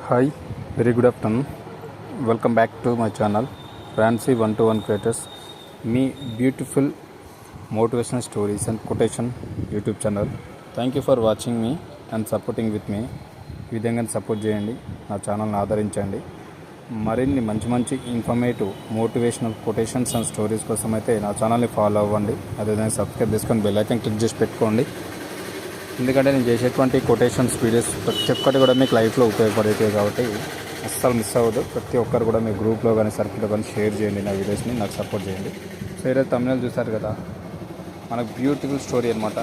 Hi, very good afternoon. Welcome back to my channel, Francie 121 Creators. Me beautiful motivational stories and quotation YouTube channel. Thank you for watching me and supporting with me. ఈ విధంగా support చేయండి, నా ఛానల్ని ఆదరించండి. మరిన్ని మంచి informative motivational quotations and stories కోసం అయితే నా ఛానల్ని ఫాలో అవ్వండి. అదేవిధంగా సబ్స్క్రైబ్ చేసుకొని బెల్ ఐకాన్ క్లిక్ చేసి పెట్టుకోండి. ఎందుకంటే నేను చేసేటువంటి కొటేషన్స్ వీడియోస్ ప్రతి ఒక్కటి కూడా మీకు లైఫ్లో ఉపయోగపడేవి కాబట్టి అస్సలు మిస్ అవ్వదు. ప్రతి ఒక్కరు కూడా మీ గ్రూప్లో కానీ సర్కిల్లో కానీ షేర్ చేయండి, నా వీడియోస్ని నాకు సపోర్ట్ చేయండి. సో ఈరోజు తమిళ చూసారు కదా, మనకు బ్యూటిఫుల్ స్టోరీ అనమాట.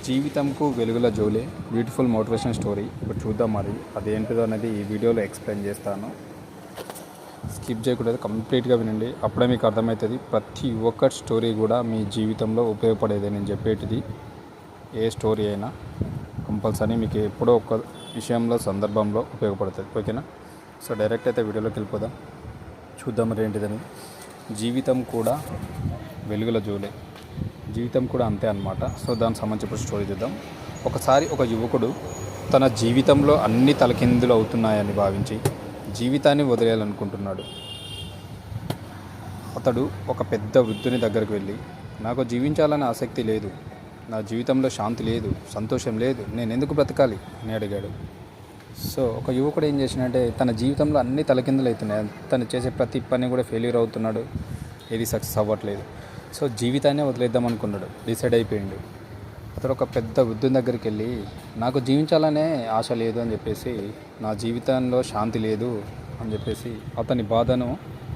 జీవితంకు వెలుగుల జోలే, బ్యూటిఫుల్ మోటివేషన్ స్టోరీ. ఇప్పుడు చూద్దాం మరి అదేంటిదో అనేది ఈ వీడియోలో ఎక్స్ప్లెయిన్ చేస్తాను. స్కిప్ చేయకూడదు, కంప్లీట్గా వినండి, అప్పుడే మీకు అర్థమవుతుంది. ప్రతి ఒక్క స్టోరీ కూడా మీ జీవితంలో ఉపయోగపడేది. నేను చెప్పేటిది ఏ స్టోరీ అయినా కంపల్సరీ మీకు ఎప్పుడో ఒక విషయంలో సందర్భంలో ఉపయోగపడుతుంది. ఓకేనా? సో డైరెక్ట్ అయితే వీడియోలోకి వెళ్ళిపోదాం, చూద్దాం మరి ఏంటిదని. జీవితం కూడా వెలుగుల జోలే, జీవితం కూడా అంతే అన్నమాట. సో దానికి సంబంధించిన స్టోరీ చూద్దాం. ఒకసారి ఒక యువకుడు తన జీవితంలో అన్ని తలకిందులు అవుతున్నాయని భావించి జీవితాన్ని వదిలేయాలనుకుంటున్నాడు. అతడు ఒక పెద్ద వృద్ధుని దగ్గరికి వెళ్ళి, నాకు జీవించాలని ఆసక్తి లేదు, నా జీవితంలో శాంతి లేదు, సంతోషం లేదు, నేను ఎందుకు బ్రతకాలి అని అడిగాడు. సో ఒక యువకుడు ఏం చేసినంటే, తన జీవితంలో అన్ని తలకిందులు అవుతున్నాయి, తను చేసే ప్రతి పని కూడా ఫెయిల్యూర్ అవుతున్నాడు, ఏది సక్సెస్ అవ్వట్లేదు. సో జీవితాన్ని వదిలేద్దాం అనుకున్నాడు, డిసైడ్ అయిపోయిండు. అతడు ఒక పెద్ద వృద్ధుని దగ్గరికి వెళ్ళి, నాకు జీవించాలనే ఆశ లేదు అని చెప్పేసి, నా జీవితంలో శాంతి లేదు అని చెప్పేసి అతని బాధను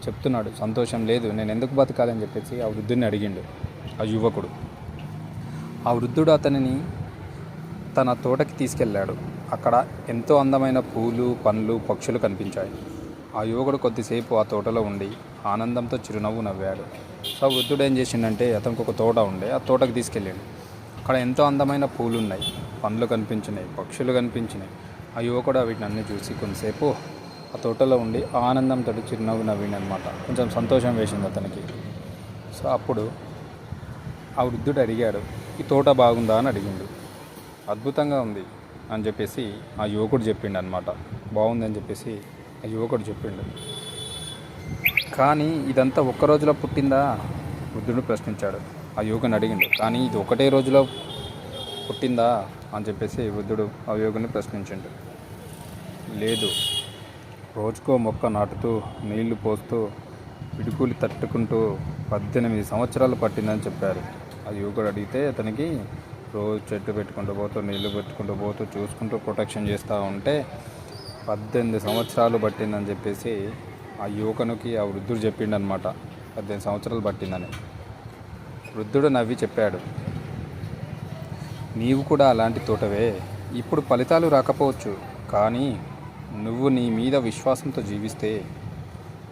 చెప్తున్నాడు. సంతోషం లేదు, నేను ఎందుకు బతకాలి అని చెప్పేసి ఆ వృద్ధుని అడిగిండు ఆ యువకుడు. ఆ వృద్ధుడు అతనిని తన తోటకి తీసుకెళ్ళాడు. అక్కడ ఎంతో అందమైన పూలు, పండ్లు, పక్షులు కనిపించాయి. ఆ యువకుడు కొద్దిసేపు ఆ తోటలో ఉండి ఆనందంతో చిరునవ్వు నవ్వాడు. సో వృద్ధుడు ఏం చేసిండంటే, అతనికి ఒక తోట ఉండే, ఆ తోటకి తీసుకెళ్ళాడు. అక్కడ ఎంతో అందమైన పూలు ఉన్నాయి, పండ్లు కనిపించినాయి, పక్షులు కనిపించినాయి. ఆ యువకుడు వీటిని అన్నీ చూసి కొంతసేపు ఆ తోటలో ఉండి ఆనందంతో చిరునవ్వు నవ్విండనమాట. కొంచెం సంతోషం వేసింది అతనికి. సో అప్పుడు ఆ వృద్ధుడు అడిగాడు, ఈ తోట బాగుందా అని అడిగిండు. అద్భుతంగా ఉంది అని చెప్పేసి ఆ యువకుడు చెప్పిండు అనమాట. బాగుంది అని చెప్పేసి ఆ యువకుడు చెప్పిండు. కానీ ఇదంతా ఒక్క రోజులో పుట్టిందా వృద్ధుడు ప్రశ్నించాడు. ఆ యువకుని అడిగిండు, కానీ ఇది ఒకటే రోజులో పుట్టిందా అని చెప్పేసి వృద్ధుడు ఆ యువకుని ప్రశ్నించిండు. లేదు, రోజుకో మొక్క నాటుతూ నీళ్లు పోస్తూ పిడుగులు తట్టుకుంటూ 18 సంవత్సరాలు పట్టిందని చెప్పారు. ఆ యువకుడు అడిగితే అతనికి రోజు చెట్టు పెట్టుకుంటూ పోతూ నీళ్లు పెట్టుకుంటూ పోతూ చూసుకుంటూ ప్రొటెక్షన్ చేస్తూ ఉంటే 18 సంవత్సరాలు పట్టిందని చెప్పేసి ఆ యువకునికి ఆ వృద్ధుడు చెప్పిండనమాట. 18 సంవత్సరాలు పట్టిందని. వృద్ధుడు నవ్వి చెప్పాడు, నీవు కూడా అలాంటి తోటవే. ఇప్పుడు ఫలితాలు రాకపోవచ్చు, కానీ నువ్వు నీ మీద విశ్వాసంతో జీవిస్తే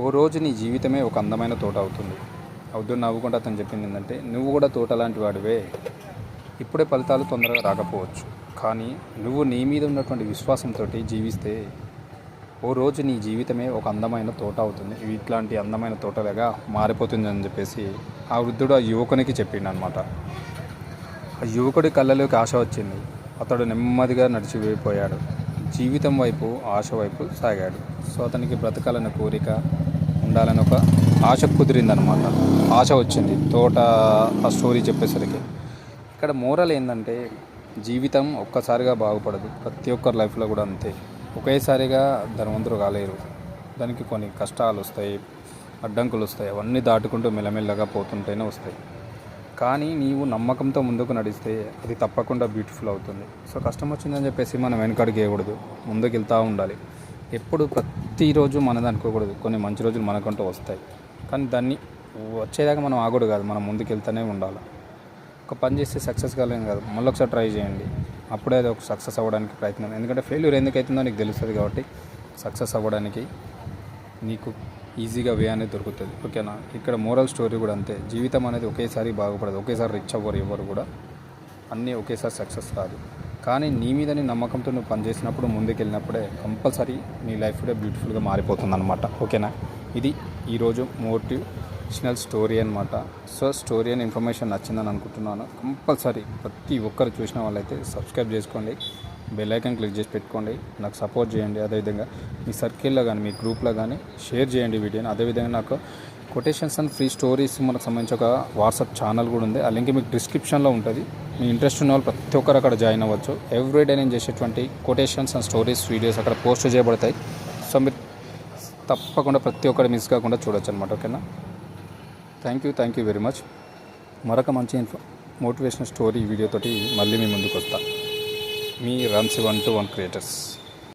ఓ రోజు నీ జీవితమే ఒక అందమైన తోట అవుతుంది. వృద్ధుడు నవ్వుకుంటూ అతను చెప్పింది ఏంటంటే, నువ్వు కూడా తోట లాంటి వాడివే. ఇప్పుడే ఫలితాలు తొందరగా రాకపోవచ్చు, కానీ నువ్వు నీ మీద ఉన్నటువంటి విశ్వాసంతో జీవిస్తే ఓ రోజు నీ జీవితమే ఒక అందమైన తోట అవుతుంది, ఇట్లాంటి అందమైన తోటలుగా మారిపోతుంది అని చెప్పేసి ఆ వృద్ధుడు ఆ యువకునికి చెప్పిండు అనమాట. ఆ యువకుడి కళ్ళలోకి ఆశ వచ్చింది. అతడు నెమ్మదిగా నడిచిపోయాడు. జీవితం వైపు, ఆశ వైపు సాగాడు. సో అతనికి బ్రతకాలన్న కోరిక, ఉండాలని ఒక ఆశ కుదిరిందనమాట. ఆశ వచ్చింది తోట ఆ స్టోరీ చెప్పేసరికి. ఇక్కడ మోరల్ ఏంటంటే, జీవితం ఒక్కసారిగా బాగుపడదు. ప్రతి ఒక్కరి లైఫ్లో కూడా అంతే. ఒకేసారిగా ధనవంతులు కాలేరు. దానికి కొన్ని కష్టాలు వస్తాయి, అడ్డంకులు వస్తాయి. అవన్నీ దాటుకుంటూ మెల్లమెల్లగా పోతుంటేనే వస్తాయి. కానీ నీవు నమ్మకంతో ముందుకు నడిస్తే అది తప్పకుండా బ్యూటిఫుల్ అవుతుంది. సో కష్టం వచ్చిందని చెప్పేసి మనం వెనకడుగు వేయకూడదు, ముందుకు వెళ్తూ ఉండాలి. ఎప్పుడు ప్రతిరోజు మనది అనుకోకూడదు. కొన్ని మంచి రోజులు మనకంటూ వస్తాయి, కానీ దాన్ని వచ్చేదాకా మనం ఆగకూడదు కాదు, మనం ముందుకు వెళ్తూనే ఉండాలి. ఒక పని చేస్తే సక్సెస్ కాలేం కాదు, మళ్ళీ ఒకసారి ట్రై చేయండి, అప్పుడే అది ఒక సక్సెస్ అవ్వడానికి ప్రయత్నం. ఎందుకంటే ఫెయిల్యూర్ ఎందుకు అవుతుందో నీకు తెలుస్తుంది కాబట్టి సక్సెస్ అవ్వడానికి నీకు ఈజీగా వే అనేది దొరుకుతుంది. ఓకేనా? ఇక్కడ మోరల్ స్టోరీ కూడా అంతే. జీవితం అనేది ఒకేసారి బాగుపడదు, ఒకేసారి రిచ్ అవ్వరు ఎవరు కూడా, అన్నీ ఒకేసారి సక్సెస్ రాదు. కానీ నీ మీద నీ నమ్మకంతో నువ్వు పనిచేసినప్పుడు, ముందుకు వెళ్ళినప్పుడే కంపల్సరీ నీ లైఫ్ కూడా బ్యూటిఫుల్గా మారిపోతుంది అనమాట. ఓకేనా? ఇది ఈరోజు మోటివేషనల్ స్టోరీ అనమాట. సో స్టోరీ అండ్ ఇన్ఫర్మేషన్ నచ్చిందని అనుకుంటున్నాను. కంపల్సరీ ప్రతి ఒక్కరు చూసిన వాళ్ళైతే సబ్స్క్రైబ్ చేసుకోండి, బెల్ ఐకాన్ క్లిక్ చేసి పెట్టుకోండి, నాకు సపోర్ట్ చేయండి. అదేవిధంగా మీ సర్కిల్లో కానీ మీ గ్రూప్లో కానీ షేర్ చేయండి వీడియోని. అదేవిధంగా నాకు కొటేషన్స్ అండ్ ఫ్రీ స్టోరీస్ మనకు సంబంధించి ఒక వాట్సాప్ ఛానల్ కూడా ఉంది. ఆ లింక్ మీకు డిస్క్రిప్షన్లో ఉంటుంది. మీ ఇంట్రెస్ట్ ఉన్న వాళ్ళు ప్రతి ఒక్కరు అక్కడ జాయిన్ అవ్వచ్చు. ఎవ్రీడే నేను చేసేటువంటి కొటేషన్స్ అండ్ స్టోరీస్ వీడియోస్ అక్కడ పోస్ట్ చేయబడతాయి. సో మీరు తప్పకుండా ప్రతి ఒక్కరు మిస్ కాకుండా చూడొచ్చు అనమాట. ఓకేనా? Thank you very much. మరొక మంచి మోటివేషనల్ స్టోరీ వీడియోతోటి మళ్ళీ మీ ముందుకు వస్తా. మీ Run 721 క్రియేటర్స్.